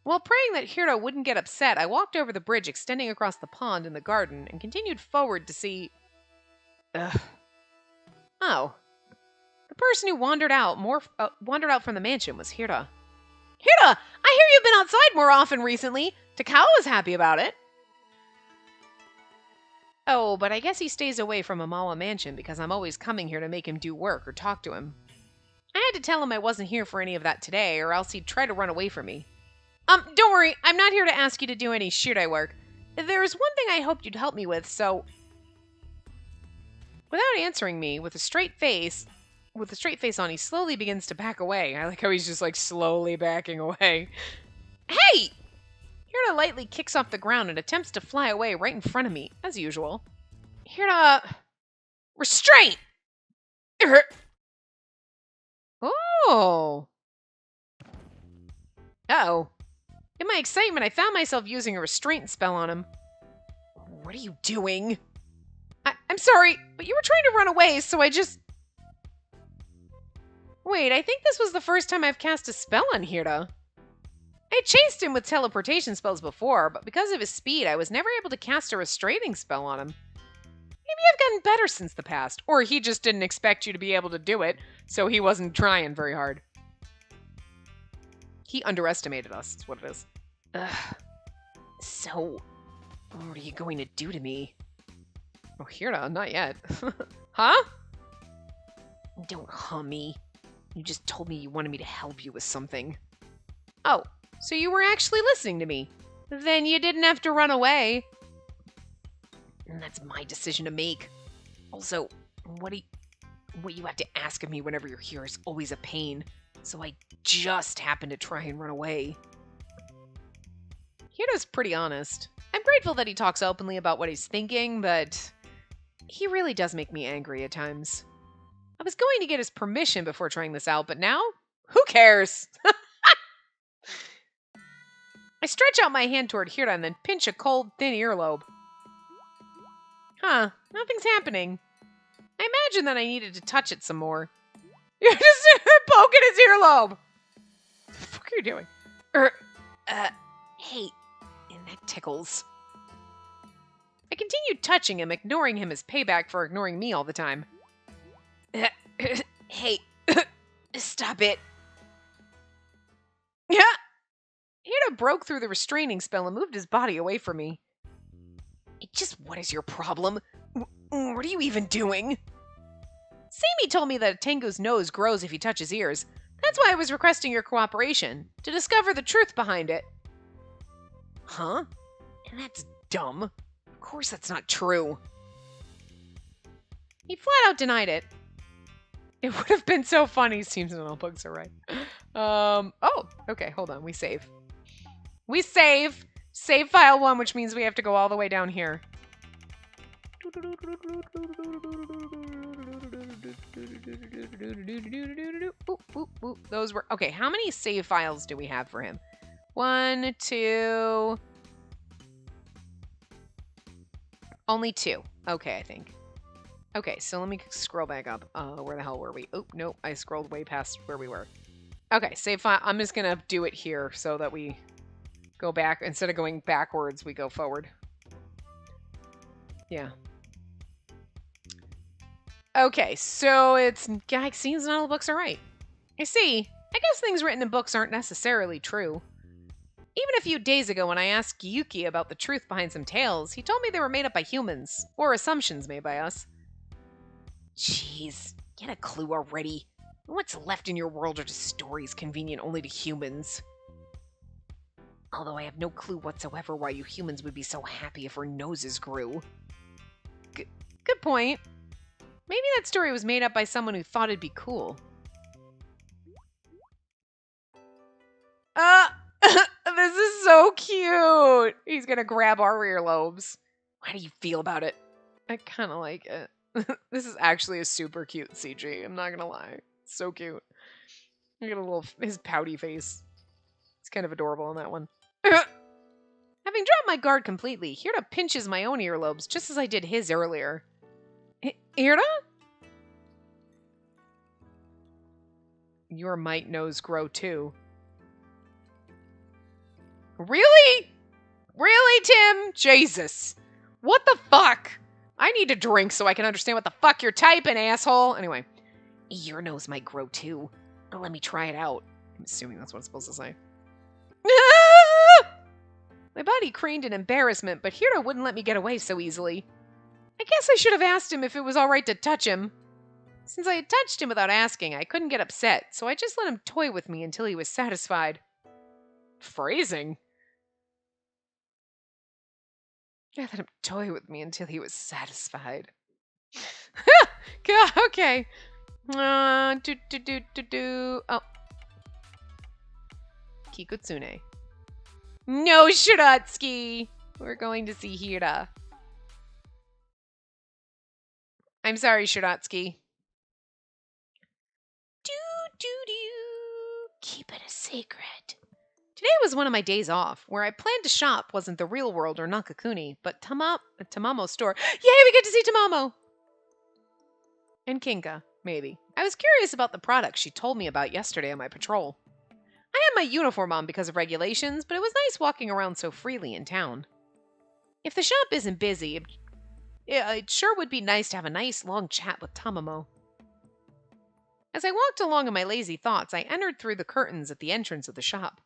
Speaker 1: While praying that Hira wouldn't get upset, I walked over the bridge extending across the pond in the garden and continued forward to see... Oh. The person who wandered out from the mansion was Hira. Hira! I hear you've been outside more often recently. Takao was happy about it. Oh, but I guess he stays away from Amawa Mansion because I'm always coming here to make him do work or talk to him. I had to tell him I wasn't here for any of that today, or else he'd try to run away from me. Don't worry, I'm not here to ask you to do any shirei work. There is one thing I hoped you'd help me with, so... Without answering me, with a straight face on, he slowly begins to back away. I like how he's just, like, slowly backing away. Hey! Hira lightly kicks off the ground and attempts to fly away right in front of me, as usual. Hira... Restraint! Oh! Uh-oh. In my excitement, I found myself using a restraint spell on him. What are you doing? I'm sorry, but you were trying to run away, so I just... Wait, I think this was the first time I've cast a spell on Hira. I chased him with teleportation spells before, but because of his speed, I was never able to cast a restraining spell on him. Maybe I've gotten better since the past, or he just didn't expect you to be able to do it. So he wasn't trying very hard. He underestimated us, is what it is. Ugh. So, what are you going to do to me? Oh, Hira, not yet. Huh? Don't hum me. You just told me you wanted me to help you with something. Oh, so you were actually listening to me. Then you didn't have to run away. And that's my decision to make. Also, what you have to ask of me whenever you're here is always a pain. So I just happened to try and run away. Hira's pretty honest. I'm grateful that he talks openly about what he's thinking, but he really does make me angry at times. I was going to get his permission before trying this out, but now, who cares? I stretch out my hand toward Hira and then pinch a cold, thin earlobe. Huh, nothing's happening. I imagine that I needed to touch it some more. You're just poking his earlobe! What the fuck are you doing? Hey, and that tickles. I continued touching him, ignoring him as payback for ignoring me all the time. Hey, stop it. Yeah. Hira broke through the restraining spell and moved his body away from me. What is your problem? What are you even doing? Sammy told me that a Tengu's nose grows if you touch his ears. That's why I was requesting your cooperation, to discover the truth behind it. Huh? And that's dumb. Of course that's not true. He flat out denied it. It would have been so funny. Seems in all books are right. Oh, okay, hold on. We save. We save. Save file 1, which means we have to go all the way down here. Those were... Okay, how many save files do we have for him? 1, 2... Only 2. Okay, I think. Okay, so let me scroll back up. Where the hell were we? Oh, no, I scrolled way past where we were. Okay, save file. I'm just gonna do it here so that we go back. Instead of going backwards, we go forward. Yeah. Okay, so it's... Guy, seems not all the books are right. I see. I guess things written in books aren't necessarily true. Even a few days ago when I asked Yuki about the truth behind some tales, he told me they were made up by humans, or assumptions made by us. Jeez, get a clue already. What's left in your world are just stories convenient only to humans. Although I have no clue whatsoever why you humans would be so happy if our noses grew. Good point. Maybe that story was made up by someone who thought it'd be cool. This is so cute. He's gonna grab our earlobes. How do you feel about it? I kind of like it. This is actually a super cute CG. I'm not gonna lie. It's so cute. Look at his pouty face. It's kind of adorable on that one. Having dropped my guard completely, Hira pinches my own earlobes just as I did his earlier. Hira? Your might nose grow too. Really? Really, Tim? Jesus. What the fuck? I need a drink so I can understand what the fuck you're typing, asshole. Anyway. Your nose might grow too. Let me try it out. I'm assuming that's what it's supposed to say. My body craned in embarrassment, but Hira wouldn't let me get away so easily. I guess I should have asked him if it was alright to touch him. Since I had touched him without asking, I couldn't get upset, so I just let him toy with me until he was satisfied. Phrasing? I let him toy with me until he was satisfied. Okay. Oh. Kikutsune. No, Shiratsuki! We're going to see Hira. I'm sorry, Shiratsuki. Keep it a secret. Today was one of my days off. Where I planned to shop wasn't the real world or Nakakuni, but Tamamo's store. Yay, we get to see Tamamo! And Kinka, maybe. I was curious about the products she told me about yesterday on my patrol. I had my uniform on because of regulations, but it was nice walking around so freely in town. If the shop isn't busy, it sure would be nice to have a nice long chat with Tamamo. As I walked along in my lazy thoughts, I entered through the curtains at the entrance of the shop.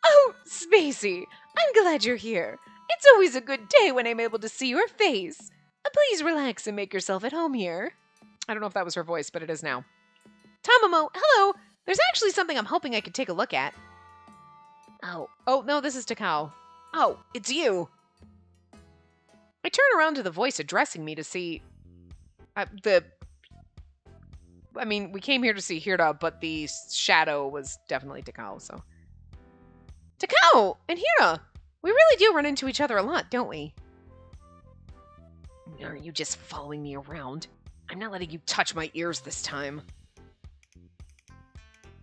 Speaker 1: Oh, Spacey, I'm glad you're here. It's always a good day when I'm able to see your face. Please relax and make yourself at home here. I don't know if that was her voice, but it is now. Tamamo, hello. There's actually something I'm hoping I could take a look at. Oh, no, this is Takao. Oh, it's you. I turn around to the voice addressing me to see... we came here to see Hira, but the shadow was definitely Takao, so... Takao and Hira! We really do run into each other a lot, don't we? Aren't you just following me around? I'm not letting you touch my ears this time.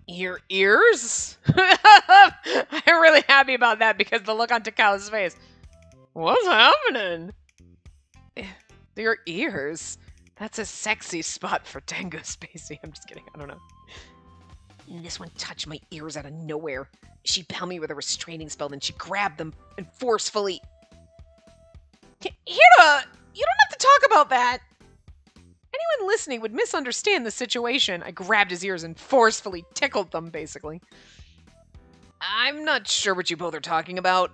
Speaker 1: Your ears? I'm really happy about that because the look on Takao's face. What's happening? Your ears? That's a sexy spot for Tengu, Spacey. I'm just kidding. I don't know. This one touched my ears out of nowhere. She bound me with a restraining spell, then she grabbed them and forcefully... Hira! You don't have to talk about that! Anyone listening would misunderstand the situation. I grabbed his ears and forcefully tickled them, basically. I'm not sure what you both are talking about,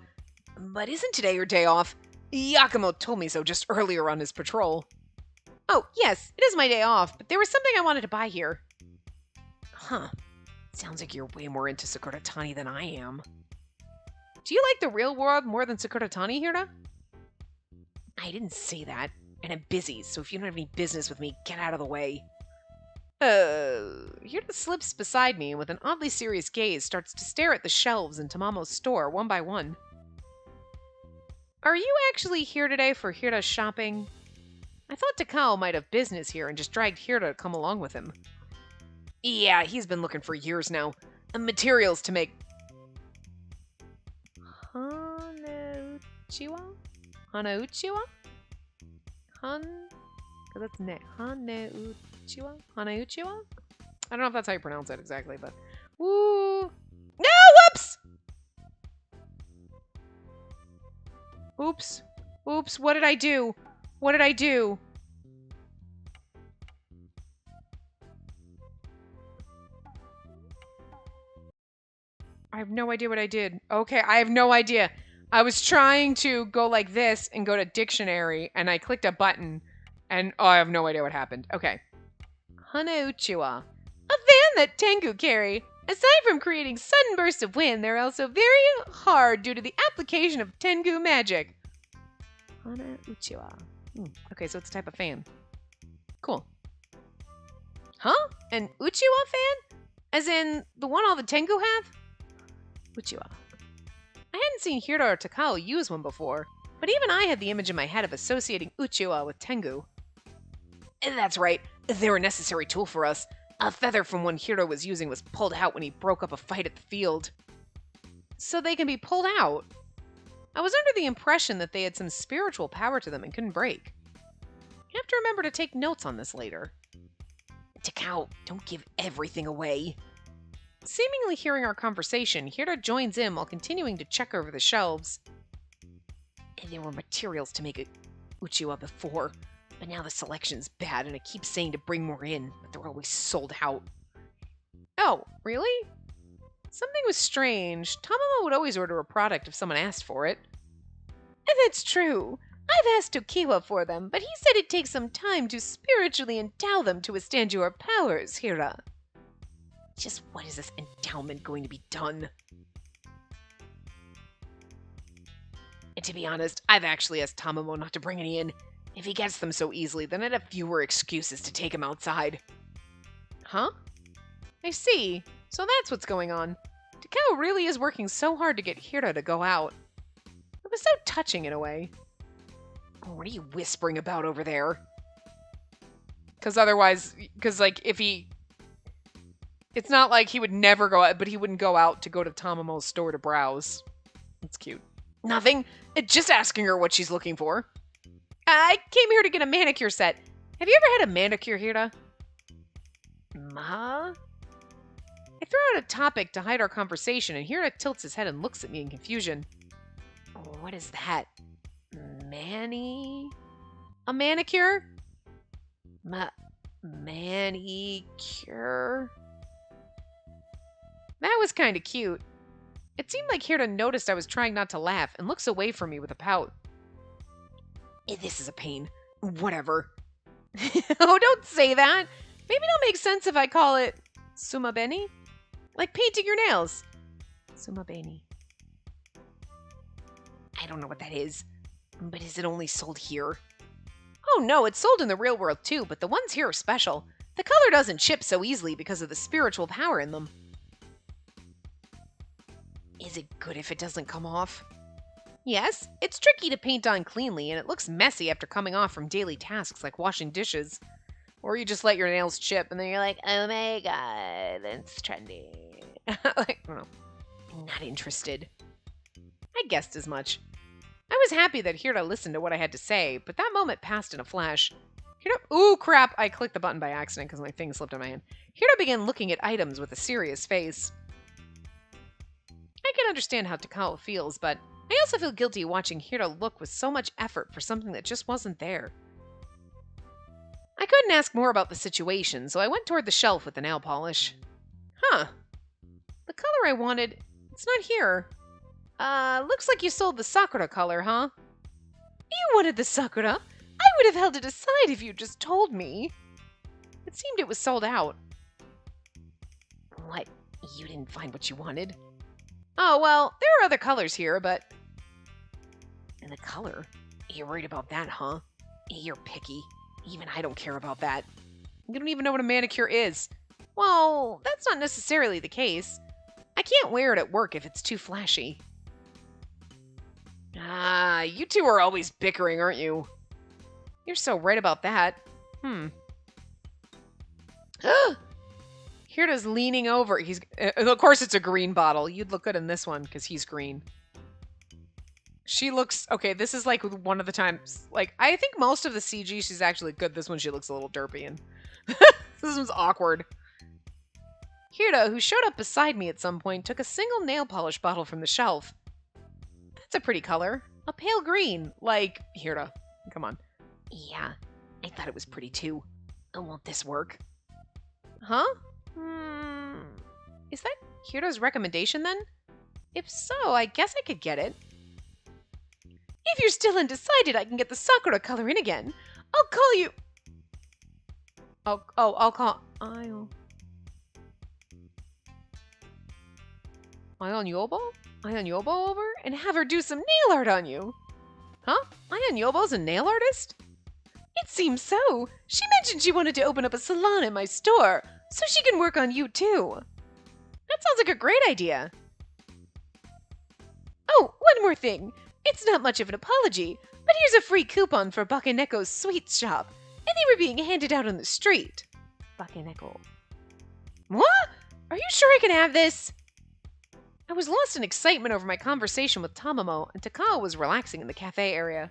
Speaker 1: but isn't today your day off? Yakumo told me so just earlier on his patrol. Oh, yes, it is my day off, but there was something I wanted to buy here. Huh. Sounds like you're way more into Sakuratani than I am. Do you like the real world more than Sakuratani, Hira? I didn't say that, and I'm busy, so if you don't have any business with me, get out of the way. Hira slips beside me and with an oddly serious gaze starts to stare at the shelves in Tamamo's store one by one. Are you actually here today for Hira's shopping? I thought Takao might have business here and just dragged Hira to come along with him. Yeah, he's been looking for years now. Materials to make... Hanauchiwa? Hanauchiwa? That's ne. Hanauchiwa? Hanauchiwa? I don't know if that's how you pronounce it exactly, but... Woo! No! Whoops! Oops. Oops, what did I do? What did I do? I have no idea what I did. Okay, I have no idea. I was trying to go like this and go to dictionary, and I clicked a button, and I have no idea what happened. Okay. Hanauchiwa. A fan that Tengu carry. Aside from creating sudden bursts of wind, they're also very hard due to the application of Tengu magic. Hanauchiwa. Okay, so it's a type of fan. Cool. Huh? An Uchiwa fan? As in, the one all the Tengu have? Uchiwa. I hadn't seen Hira or Takao use one before, but even I had the image in my head of associating Uchiwa with Tengu. That's right, they're a necessary tool for us. A feather from one Hira was using was pulled out when he broke up a fight at the field. So they can be pulled out? I was under the impression that they had some spiritual power to them and couldn't break. You have to remember to take notes on this later. Takao, don't give everything away. Seemingly hearing our conversation, Hira joins in while continuing to check over the shelves. There were materials to make a Uchiwa before, but now the selection's bad and I keep saying to bring more in, but they're always sold out. Oh, really? Something was strange. Tamamo would always order a product if someone asked for it. That's true. I've asked Tokiwa for them, but he said it takes some time to spiritually endow them to withstand your powers, Hira. Just what is this endowment going to be done? And to be honest, I've actually asked Tamamo not to bring any in. If he gets them so easily, then I'd have fewer excuses to take him outside. Huh? I see. So that's what's going on. Takao really is working so hard to get Hira to go out. It was so touching in a way. What are you whispering about over there? Because if he... It's not like he would never go out, but he wouldn't go out to go to Tamamo's store to browse. It's cute. Nothing. Just asking her what she's looking for. I came here to get a manicure set. Have you ever had a manicure, Hira? Ma? I throw out a topic to hide our conversation, and Hira tilts his head and looks at me in confusion. What is that? A manicure? Manicure. That was kind of cute. It seemed like Hira noticed I was trying not to laugh and looks away from me with a pout. This is a pain. Whatever. Oh, don't say that. Maybe it'll make sense if I call it sumabeni? Like painting your nails. Sumabeni. I don't know what that is. But is it only sold here? Oh no, it's sold in the real world too, but the ones here are special. The color doesn't chip so easily because of the spiritual power in them. Is it good if it doesn't come off? Yes, it's tricky to paint on cleanly, and it looks messy after coming off from daily tasks like washing dishes. Or you just let your nails chip, and then you're like, oh my god, that's trendy. Like, I don't know. I'm not interested. I guessed as much. I was happy that Hira listened to what I had to say, but that moment passed in a flash. Hira, ooh, crap, I clicked the button by accident because my thing slipped in my hand. Hira began looking at items with a serious face. I can understand how Takao feels, but I also feel guilty watching Hira look with so much effort for something that just wasn't there. I couldn't ask more about the situation, so I went toward the shelf with the nail polish. Huh. The color I wanted, it's not here. Looks like you sold the Sakura color, huh? You wanted the Sakura? I would have held it aside if you'd just told me. It seemed it was sold out. What? You didn't find what you wanted? Oh, well, there are other colors here, but... And the color? You're worried about that, huh? You're picky. Even I don't care about that. You don't even know what a manicure is. Well, that's not necessarily the case. I can't wear it at work if it's too flashy. Ah, you two are always bickering, aren't you? You're so right about that. Hira's leaning over. Of course, it's a green bottle. You'd look good in this one because he's green. She looks okay. This is like one of the times. Like I think most of the CG, she's actually good. This one, she looks a little derpy, and this one's awkward. Hira, who showed up beside me at some point, took a single nail polish bottle from the shelf. That's a pretty color. A pale green, like Hira. Come on. Yeah, I thought it was pretty too. Won't this work? Huh? Is that Hira's recommendation then? If so, I guess I could get it. If you're still undecided, I can get the Sakura color in again. I'll call you. I'll call. Ion Yobo over and have her do some nail art on you. Huh? Ion Yobo's a nail artist? It seems so. She mentioned she wanted to open up a salon in my store, so she can work on you too. That sounds like a great idea. Oh, one more thing. It's not much of an apology, but here's a free coupon for Bakeneko's sweets shop, and they were being handed out on the street. Bakeneko. What? Are you sure I can have this? I was lost in excitement over my conversation with Tamamo, and Takao was relaxing in the cafe area.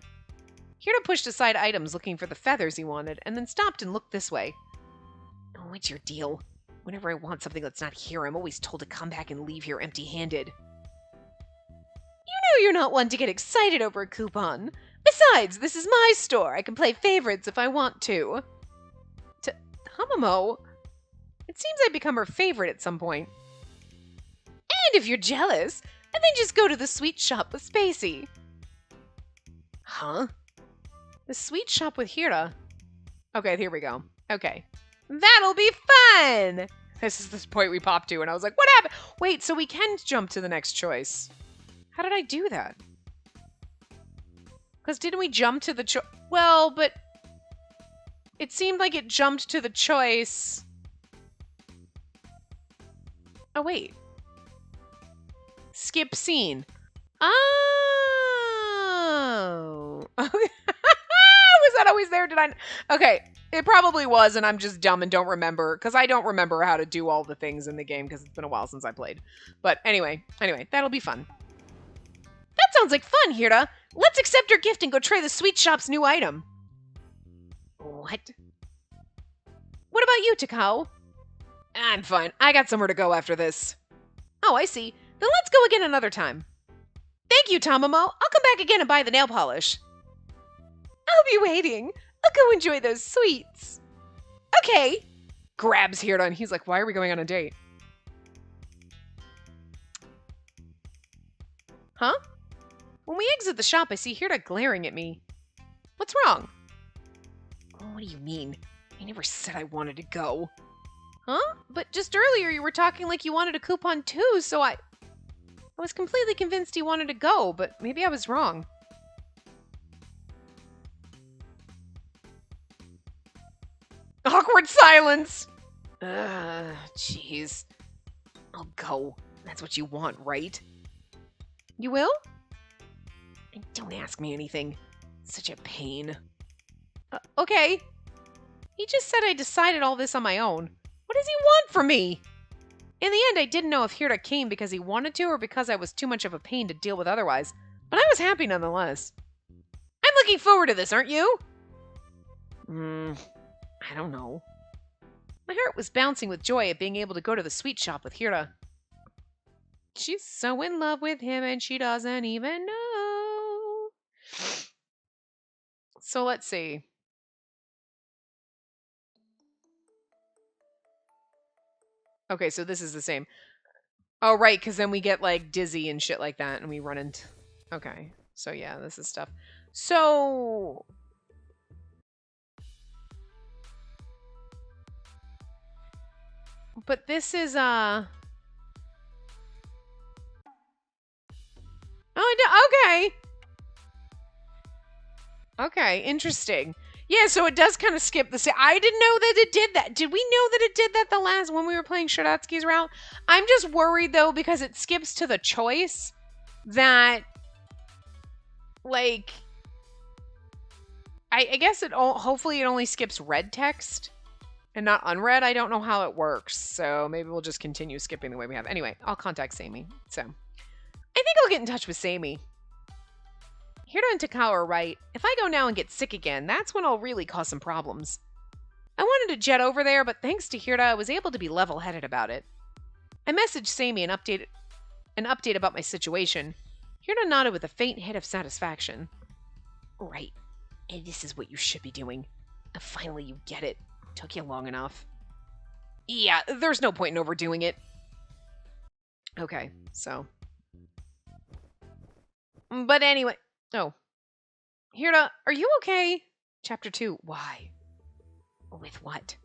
Speaker 1: Hira pushed aside items looking for the feathers he wanted, and then stopped and looked this way. Oh, what's your deal? Whenever I want something that's not here, I'm always told to come back and leave here empty-handed. You know you're not one to get excited over a coupon. Besides, this is my store. I can play favorites if I want to. Tamamo? It seems I'd become her favorite at some point. And if you're jealous, and then just go to the sweet shop with Spacey. Huh? The sweet shop with Hira? Okay, here we go. Okay. That'll be fun! This is this point we popped to, and I was like, what happened? Wait, so we can jump to the next choice. How did I do that? Because didn't we jump to the choice? Well, but it seemed like it jumped to the choice. Oh, wait. Skip scene. Oh. Was that always there? Did I? Okay. It probably was, and I'm just dumb and don't remember, because I don't remember how to do all the things in the game, because it's been a while since I played. But anyway, that'll be fun. That sounds like fun, Hira. Let's accept your gift and go try the sweet shop's new item. What? What about you, Takao? I'm fine. I got somewhere to go after this. Oh, I see. Then let's go again another time. Thank you, Tamamo. I'll come back again and buy the nail polish. I'll be waiting. I'll go enjoy those sweets. Okay. Grabs Hira and he's like, why are we going on a date? Huh? When we exit the shop, I see Hira glaring at me. What's wrong? What do you mean? I never said I wanted to go. Huh? But just earlier you were talking like you wanted a coupon too, so I was completely convinced you wanted to go, but maybe I was wrong. Awkward silence! Jeez. I'll go. That's what you want, right? You will? And don't ask me anything. Such a pain. Okay. He just said I decided all this on my own. What does he want from me? In the end, I didn't know if Hira came because he wanted to or because I was too much of a pain to deal with otherwise, but I was happy nonetheless. I'm looking forward to this, aren't you? I don't know. My heart was bouncing with joy at being able to go to the sweet shop with Hira. She's so in love with him and she doesn't even know. So let's see. Okay, so this is the same. Oh, right, because then we get, like, dizzy and shit like that, and we run into... Okay, so yeah, this is stuff. So... But this is, Oh, okay! Okay, interesting. Yeah, so it does kind of skip the... I didn't know that it did that. Did we know that it did that the last... when we were playing Sharatsky's route? I'm just worried, though, because it skips to the choice that... Like... I guess it... Hopefully it only skips red text and not unread. I don't know how it works, so maybe we'll just continue skipping the way we have. Anyway, I'll contact Sammy. So, I think I'll get in touch with Sammy. Hira and Takao are right. If I go now and get sick again, that's when I'll really cause some problems. I wanted to jet over there, but thanks to Hira, I was able to be level-headed about it. I messaged Sammy an update about my situation. Hira nodded with a faint hit of satisfaction. Right. And this is what you should be doing. Finally, you get it. Took you long enough. Yeah, there's no point in overdoing it. Okay, so. But anyway. Oh. Hira, are you okay? Chapter 2. Why? With what?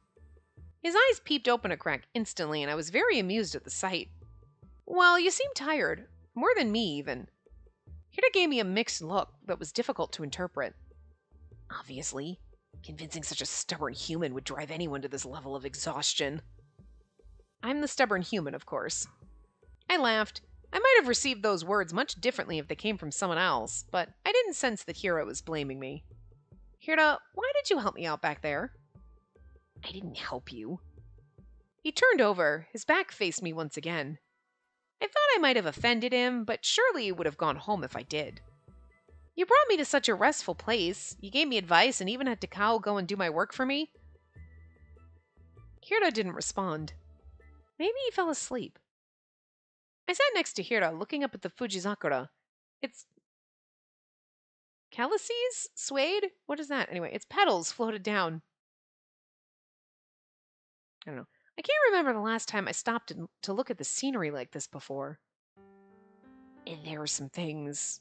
Speaker 1: His eyes peeped open a crack instantly, and I was very amused at the sight. Well, you seem tired. More than me, even. Hira gave me a mixed look that was difficult to interpret. Obviously. Convincing such a stubborn human would drive anyone to this level of exhaustion. I'm the stubborn human, of course. I laughed. I might have received those words much differently if they came from someone else, but I didn't sense that Hira was blaming me. Hira, why did you help me out back there? I didn't help you. He turned over. His back faced me once again. I thought I might have offended him, but surely he would have gone home if I did. You brought me to such a restful place. You gave me advice and even had Takao go and do my work for me. Hira didn't respond. Maybe he fell asleep. I sat next to Hira, looking up at the Fujizakura. It's... Calices? Suede? What is that? Anyway, its petals floated down. I don't know. I can't remember the last time I stopped to look at the scenery like this before. And there were some things...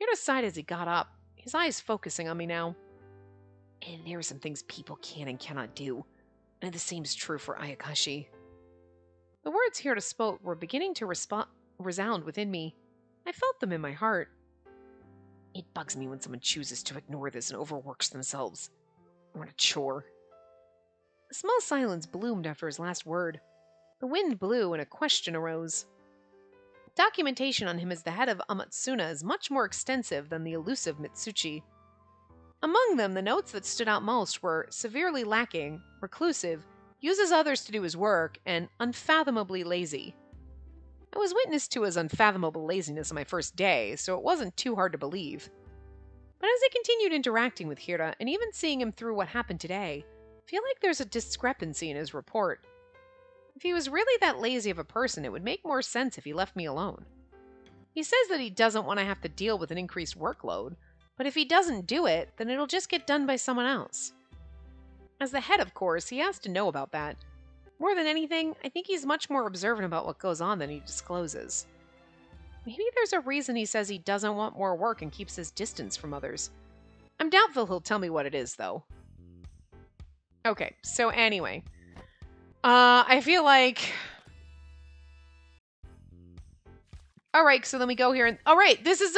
Speaker 1: Hira sighed as he got up, his eyes focusing on me now. And there are some things people can and cannot do. And the same is true for Ayakashi. The words Hira spoke were beginning to resound within me. I felt them in my heart. It bugs me when someone chooses to ignore this and overworks themselves. What a chore. A small silence bloomed after his last word. The wind blew and a question arose. Documentation on him as the head of Amatsuna is much more extensive than the elusive Mitsuchi. Among them, the notes that stood out most were severely lacking, reclusive, uses others to do his work, and unfathomably lazy. I was witness to his unfathomable laziness on my first day, so it wasn't too hard to believe. But as I continued interacting with Hira, and even seeing him through what happened today, I feel like there's a discrepancy in his report. If he was really that lazy of a person, it would make more sense if he left me alone. He says that he doesn't want to have to deal with an increased workload, but if he doesn't do it, then it'll just get done by someone else. As the head, of course, he has to know about that. More than anything, I think he's much more observant about what goes on than he discloses. Maybe there's a reason he says he doesn't want more work and keeps his distance from others. I'm doubtful he'll tell me what it is, though. Okay, so anyway. I feel like... Alright, so then we go here and... Alright, this is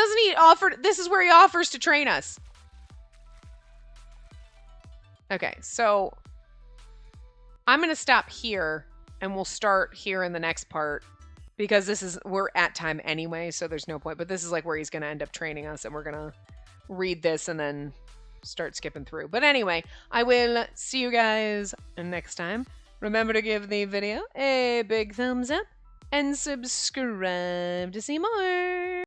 Speaker 1: where he offers to train us. Okay, so... I'm going to stop here, and we'll start here in the next part. Because we're at time anyway, so there's no point. But this is like where he's going to end up training us, and we're going to read this and then start skipping through. But anyway, I will see you guys next time. Remember to give the video a big thumbs up and subscribe to see more.